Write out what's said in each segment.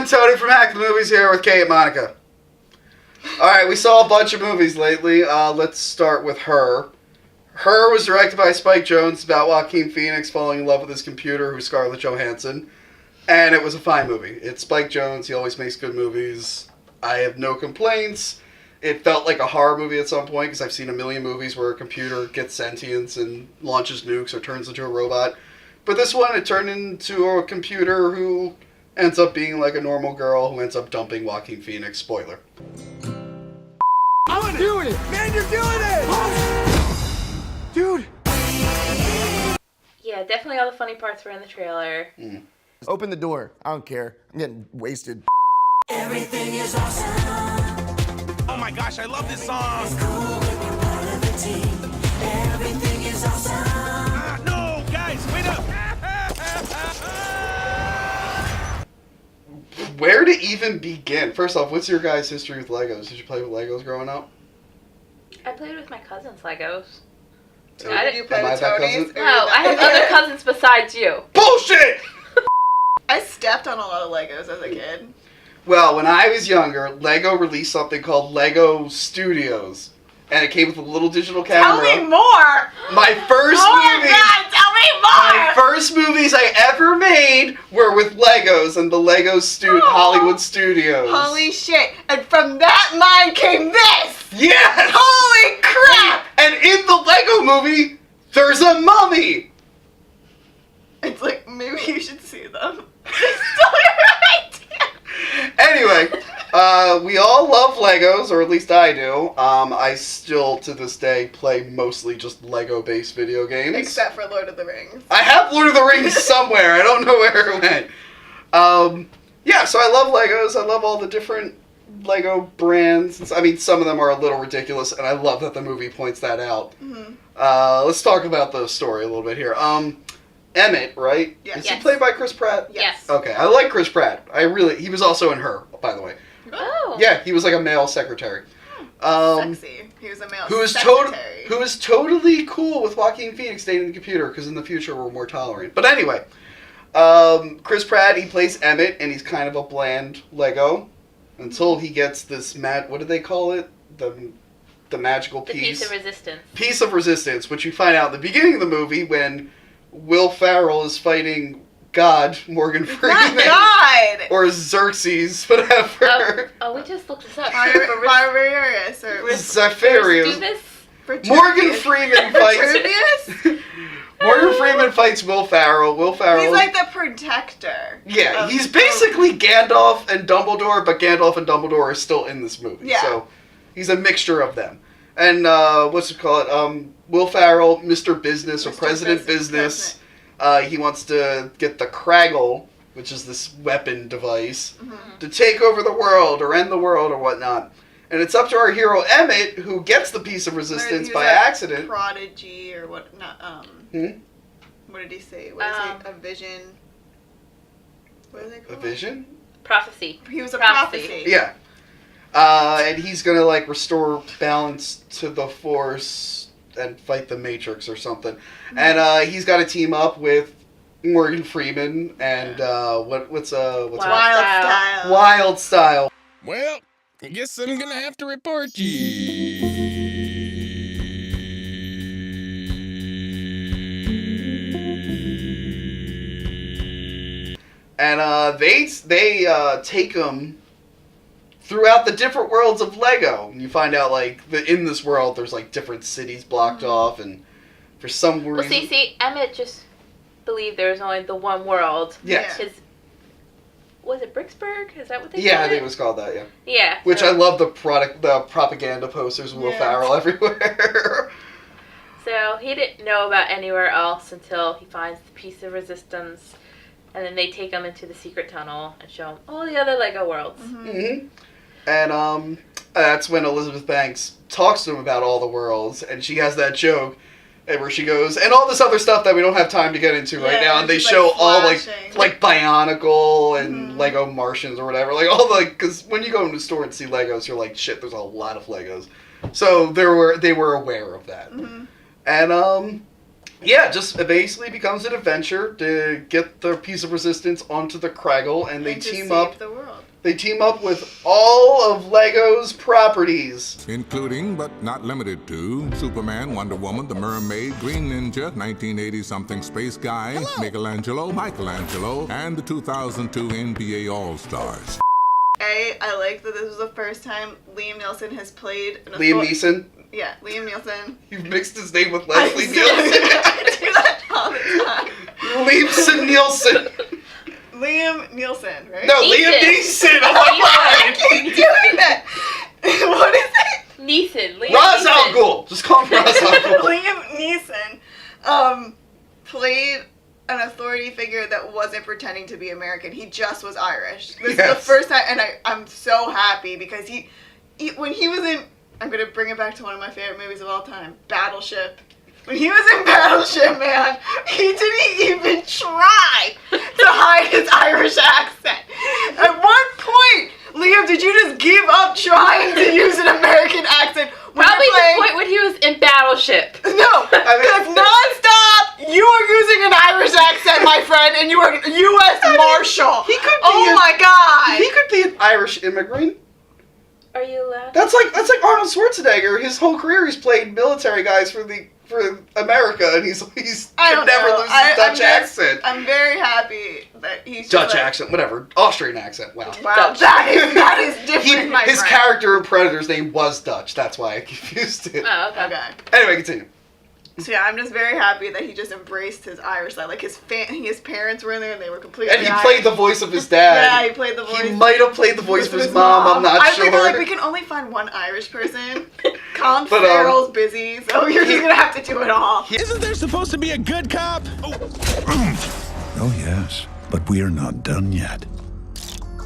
everyone, Tony from Hack the Movies here with Kate and Monica. Alright, we saw a bunch of movies lately. Let's start with Her. Her was directed by Spike Jonze, about Joaquin Phoenix falling in love with his computer, who's Scarlett Johansson. And it was a fine movie. It's Spike Jonze, he always makes good movies. I have no complaints. It felt like a horror movie at some point, because I've seen a million movies where a computer gets sentience and launches nukes or turns into a robot. But this one, it turned into a computer who ends up being like a normal girl who ends up dumping Joaquin Phoenix. Spoiler. I'm doing it! Man, you're doing it! Dude! Yeah, definitely all the funny parts were in the trailer. Open the door. I don't care. I'm getting wasted. Everything is awesome. Oh my gosh, I love this song. It's cool when you're part of a team. Everything is awesome. No, guys, wait up. Where to even begin? First off, what's your guys' history with Legos? Did you play with Legos growing up? I played with my cousin's Legos. So, I Did you play am I with that Tony's? cousin? No, I have other cousins besides you. Bullshit! I stepped on a lot of Legos as a kid. Well, when I was younger, Lego released something called Lego Studios. And it came with a little digital camera. Tell me more! My first Oh my movie... god, tell me My more! first movies I ever made were with Legos and the Lego Hollywood Studios. Holy shit. And from that mind came this! Yes! Holy crap! And in the Lego movie, there's a mummy! It's like, maybe you should see them. They stole your idea! Anyway, we all love Legos, or at least I do. I still, to this day, play mostly just Lego-based video games. Except for Lord of the Rings. I have Lord of the Rings somewhere. I don't know where it went. Yeah, so I love Legos. I love all the different Lego brands. I mean, some of them are a little ridiculous, and I love that the movie points that out. Mm-hmm. Let's talk about the story a little bit here. Emmett, right? Yes. Is he played by Chris Pratt? Yes. Okay, I like Chris Pratt. He was also in Her, by the way. Oh. Yeah, he was like a male secretary. Sexy. He was a male Who is secretary. totally cool with Joaquin Phoenix dating the computer, because in the future we're more tolerant. But anyway, Chris Pratt, he plays Emmett, and he's kind of a bland Lego until he gets this what do they call it? The magical The piece. piece of resistance. Piece of resistance, which you find out at the beginning of the movie when Will Ferrell is fighting God, Morgan Freeman. Not God! Or Xerxes, whatever. Oh, we just looked this up. Barbarous or Zephyrius. Vesuvius? Morgan Freeman fights. Vitruvius? Morgan Freeman fights Will Ferrell. Will Ferrell. He's like the protector. Yeah, he's basically Gandalf and Dumbledore, but Gandalf and Dumbledore are still in this movie. Yeah. So he's a mixture of them. And what's it called? Will Ferrell, Mr. Business or Mr. President Business. He wants to get the Kraggle, which is this weapon device, to take over the world or end the world or whatnot. And it's up to our hero Emmett, who gets the piece of resistance by accident. Prodigy or what? Not What did he say? What is it? A vision. What is it A called? vision? Prophecy. He was a Prophecy. prophecy. Yeah. And he's gonna like restore balance to the Force and fight the Matrix or something. And he's got to team up with Morgan Freeman and what's Wild Style. Wild Style. Well, I guess I'm gonna have to report you. And they take him throughout the different worlds of Lego. And you find out like in this world there's like different cities blocked off, and for some reason. Well, see, Emmett just believed there was only the one world. Yes. Was it Bricksburg? Is that what they Yeah, called I think it it was called that. Yeah. Yeah. Which so, I love the propaganda posters of Will Ferrell everywhere. So he didn't know about anywhere else until he finds the piece of resistance, and then they take him into the secret tunnel and show him all the other Lego worlds. Mm-hmm. And that's when Elizabeth Banks talks to him about all the worlds, and she has that joke where she goes, and all this other stuff that we don't have time to get into right now, and they show all like Bionicle and Lego Martians or whatever, like all the, because when you go into the store and see Legos, you're like, shit, there's a lot of Legos. So they were aware of that. And Yeah, just it basically becomes an adventure to get the piece of resistance onto the Kraggle, and they to team save up. the world. They team up with all of Lego's properties. Including, but not limited to, Superman, Wonder Woman, The Mermaid, Green Ninja, 1980-something Space Guy, Michelangelo, and the 2002 NBA All-Stars. I like that this was the first time Liam Neeson has played an Liam Neeson. Yeah, Liam Neeson. You've mixed his name with Leslie Nielsen. I do that all the time. Liamson Nielsen. Liam Nielsen, right? No, Liam Neeson. Oh my I god. keep doing that. What is it? Neeson. Liam Ra's al Neeson. Ghul. Just call him Ra's al Ghul. Liam Neeson played an authority figure that wasn't pretending to be American. He just was Irish. This is the first time, and I'm so happy because he when he was in, I'm going to bring it back to one of my favorite movies of all time, Battleship. When he was in Battleship, man, he didn't even try to hide his Irish accent. At one point, Liam, did you just give up trying to use an American accent? Probably the point when he was in Battleship. No, because nonstop, you are using an Irish accent, my friend, and you are a U.S. Marshal. He could be Oh my God. He could be an Irish immigrant. Are you allowed? That's like Arnold Schwarzenegger. His whole career he's played military guys for America, and he's I don't never know. loses his Dutch accent. I'm very happy that he's Dutch just like, accent, whatever. Austrian accent. Wow. Wow, that is different, my His friend. character in Predator's name was Dutch. That's why I confused it. Oh, okay. Okay. Anyway, continue. So yeah, I'm just very happy that he just embraced his Irish side. Like his parents were in there and they were completely And he Irish. played the voice of his dad. Yeah, he played the voice. He might have played the voice of his mom. I'm not sure. I feel like we can only find one Irish person. Colin But, Farrell's busy, so you're just gonna have to do it all. Isn't there supposed to be a good cop? Oh, yes, but we are not done yet.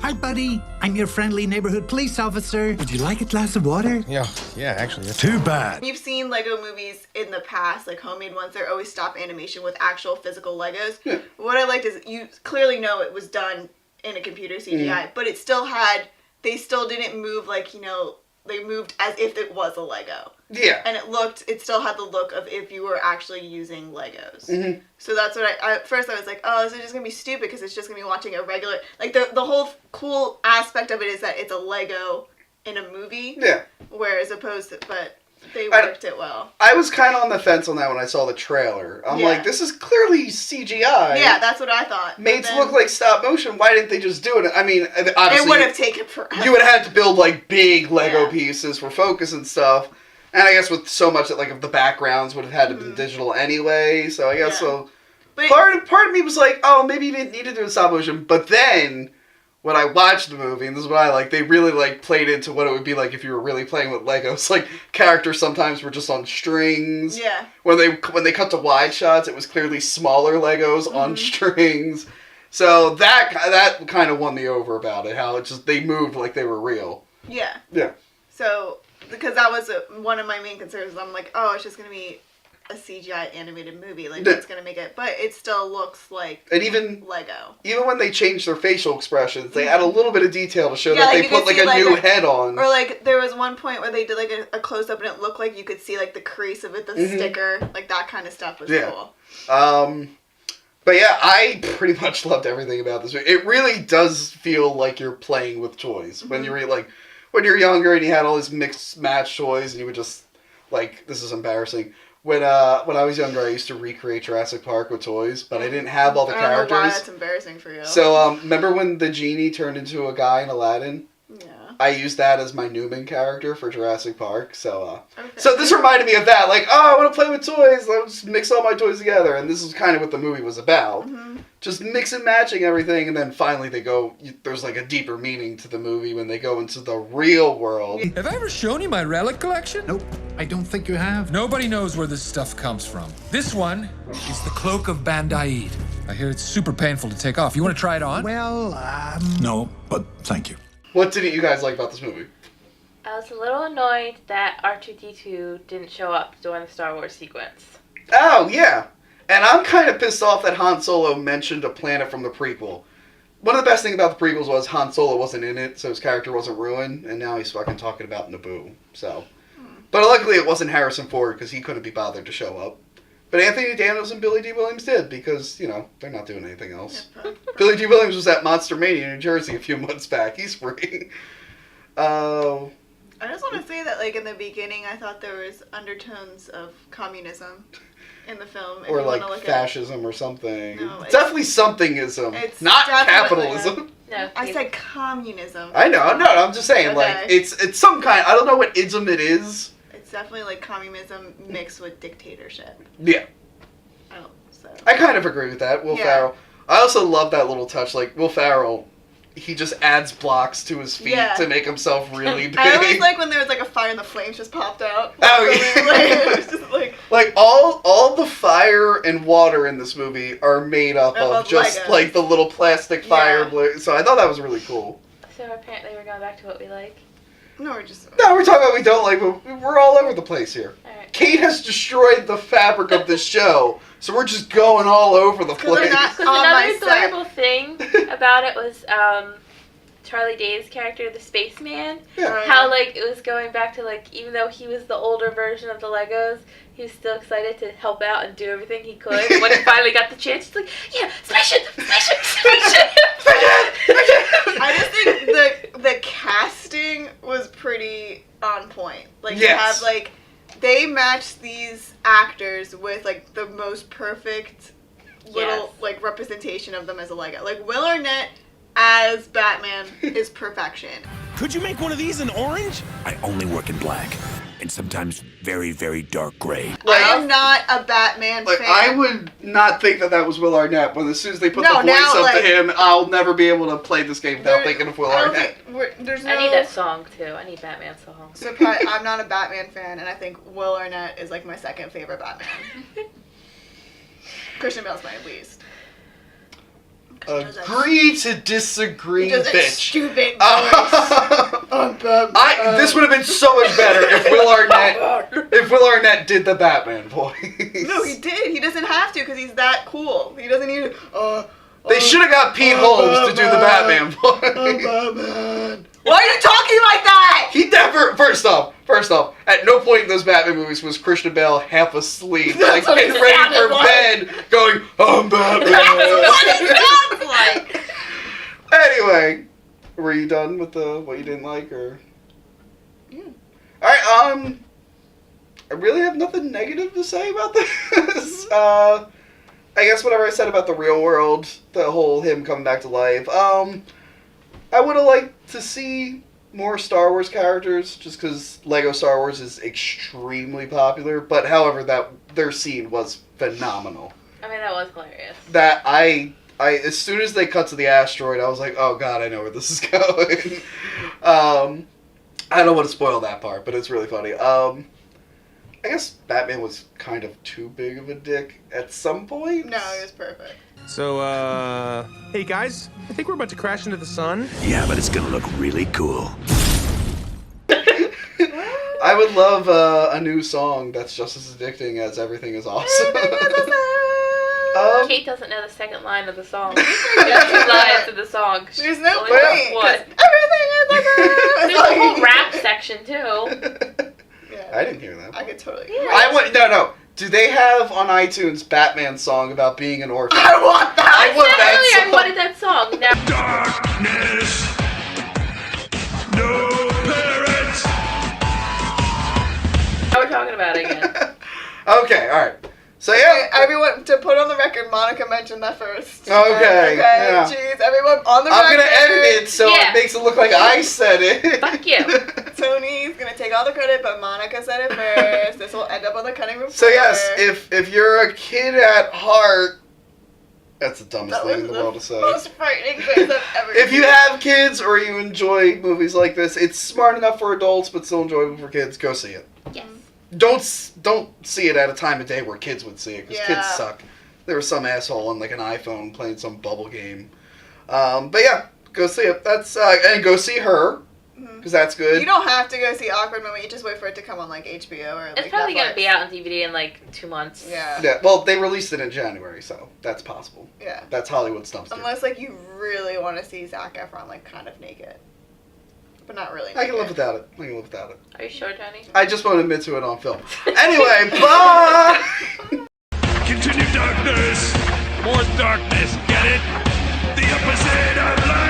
Hi, buddy. I'm your friendly neighborhood police officer. Would you like a glass of water? Yeah, actually. Too bad. You've seen Lego movies in the past, like homemade ones. They're always stop animation with actual physical Legos. Yeah. What I liked is you clearly know it was done in a computer CGI, but it still had. They still didn't move like they moved as if it was a Lego. Yeah. And it still had the look of if you were actually using Legos. Mm-hmm. So that's what at first I was like, oh, this is just going to be stupid because it's just going to be watching a regular, like the whole cool aspect of it is that it's a Lego in a movie. Yeah. Whereas opposed to, but they worked it well. I was kind of on the fence on that when I saw the trailer. I'm Yeah. like, this is clearly CGI. Yeah, that's what I thought. Made But to then look like stop motion. Why didn't they just do it? I mean, obviously, it would have taken forever. you would have had to build like big Lego Yeah. pieces for focus and stuff. And I guess with so much that like of the backgrounds would have had to be digital anyway. So I guess Yeah. But part of me was like, oh, maybe you didn't need to do it in stop motion. But then when I watched the movie, and this is what I like, they really like played into what it would be like if you were really playing with Legos. Like characters sometimes were just on strings. yeah. When they cut to wide shots, it was clearly smaller Legos on strings. So that kind of won me over about it. How it just they moved like they were real. Yeah. Yeah. So, because that was one of my main concerns. I'm like, oh, it's just going to be a CGI animated movie. Like, Yeah. it's going to make it. But it still looks like And even Lego. when they changed their facial expressions, they add a little bit of detail to show Yeah, that like they you put could like see, a like, new a- head on. Or, like, there was one point where they did, like, a close-up and it looked like you could see, like, the crease of it, the sticker. Like, that kind of stuff was Yeah. cool. But yeah, I pretty much loved everything about this movie. It really does feel like you're playing with toys when you're when you're younger and you had all these mixed match toys and you would just like this is embarrassing. When I was younger, I used to recreate Jurassic Park with toys, but I didn't have all the I don't know why characters. that's embarrassing for you. So remember when the genie turned into a guy in Aladdin? Yeah. I used that as my Newman character for Jurassic Park. So Okay. so this reminded me of that. Like, oh, I want to play with toys. Let's mix all my toys together. And this is kind of what the movie was about. Mm-hmm. Just mix and matching everything. And then finally they go, there's like a deeper meaning to the movie when they go into the real world. Have I ever shown you my relic collection? Nope, I don't think you have. Nobody knows where this stuff comes from. This one is the Cloak of Bandaid. I hear it's super painful to take off. You want to try it on? Well, No, but thank you. What didn't you guys like about this movie? I was a little annoyed that R2-D2 didn't show up during the Star Wars sequence. Oh, yeah. And I'm kind of pissed off that Han Solo mentioned a planet from the prequel. One of the best things about the prequels was Han Solo wasn't in it, so his character wasn't ruined, and now he's fucking talking about Naboo. So, but luckily it wasn't Harrison Ford because he couldn't be bothered to show up. But Anthony Daniels and Billy D. Williams did because, you know, they're not doing anything else. Billy D. Williams was at Monster Mania, New Jersey a few months back. He's free. I just want to say that, like, in the beginning, I thought there was undertones of communism in the film. Or, like, fascism or something. No, it's definitely somethingism. It's not definitely capitalism. No, I said communism. I know. No, I'm just saying, like, Okay. it's some kind... I don't know what ism it is. It's definitely, like, communism mixed with dictatorship. Yeah. Oh, so. I kind of agree with that. Will Ferrell. I also love that little touch. Like, Will Ferrell, he just adds blocks to his feet to make himself really big. I always like when there was like a fire and the flames just popped out. Oh, yeah. It was just like all the fire and water in this movie are made up of just Legos. like the little plastic fire. So I thought that was really cool. So apparently we're going back to what we like. No, we're just... No, we're talking about what we don't like, but we're all over the place here. Alright. Kate has destroyed the fabric of this show, so we're just going all over the place. Because another adorable thing about it was Charlie Day's character, the spaceman. Yeah. How, like, it was going back to, like, even though he was the older version of the Legos, he was still excited to help out and do everything he could. And when he finally got the chance, he's like, yeah, spaceship! I just think the casting was pretty on point. Like, you have, like, they matched these actors with, like, the most perfect little, like, representation of them as a Lego. Like, Will Arnett as Batman is perfection. Could you make one of these in orange? I only work in black, and sometimes very, very dark gray. Like, I am not a Batman like, fan. I would not think that was Will Arnett, but as soon as they put the voice now, up like, to him, I'll never be able to play this game without thinking of Will Arnett. There's no... I need that song, too. I need Batman song. So probably, I'm not a Batman fan, and I think Will Arnett is, like, my second favorite Batman. Christian Bale's my least. Agree to disagree, Just that bitch. stupid This would have been so much better if Will Arnett did the Batman voice. No, he did. He doesn't have to because he's that cool. He doesn't need to. They should have got Pete Holmes to do the Batman voice. Why are you talking like that? He never. First off, at no point in those Batman movies was Christian Bale half asleep, like what getting it ready sounded for like. bed, going, "I'm Batman." That's what it sounds like. Anyway, were you done with what you didn't like, or? Yeah. All right. I really have nothing negative to say about this. I guess whatever I said about the real world, the whole him coming back to life. I would have liked to see more Star Wars characters, just because Lego Star Wars is extremely popular. But however, their scene was phenomenal. I mean, that was hilarious. That I as soon as they cut to the asteroid, I was like, oh god, I know where this is going. I don't want to spoil that part, but it's really funny. I guess Batman was kind of too big of a dick at some point. No, he was perfect. So, hey guys, I think we're about to crash into the sun. Yeah, but it's gonna look really cool. I would love a new song that's just as addicting as Everything Is Awesome. Kate doesn't know the second line of the song. There's 2 lines of the song. There's no Only point. one. Everything is like There's a whole rap section, too. I didn't hear that. I could totally. No. Do they have on iTunes Batman song about being an orphan? I want that. I want that Earlier, song. I wanted that song. Now, Darkness. No parents. now we're talking about it again. Okay, all right. So yeah, Everyone, to put on the record, Monica mentioned that first. Okay, yeah. Jeez, everyone on the I'm record. gonna edit it so it makes it look like I said it. Fuck you. Tony's gonna take all the credit, but Monica said it first. This will end up on the cutting room So floor. yes, if you're a kid at heart, that's the dumbest thing in the world to say. Most frightening face I've ever If you seen. have kids or you enjoy movies like this, it's smart enough for adults but still enjoyable for kids. Go see it. Yes. Don't see it at a time of day where kids would see it, because Yeah. kids suck. There was some asshole on like an iPhone playing some bubble game. But yeah, go see it. That's and go see Her, because that's good. You don't have to go see Awkward Moment. You just wait for it to come on like HBO or like It's probably Netflix. going to be out on DVD in like 2 months. Yeah. Yeah, well, they released it in January, so that's possible. Yeah. That's Hollywood stuff. Unless like you really want to see Zac Efron like kind of naked, but not really. Naked. I can live without it. Are you sure, Tony? I just want to admit to it on film. Anyway, bye! darkness. More darkness, get it? The opposite of light.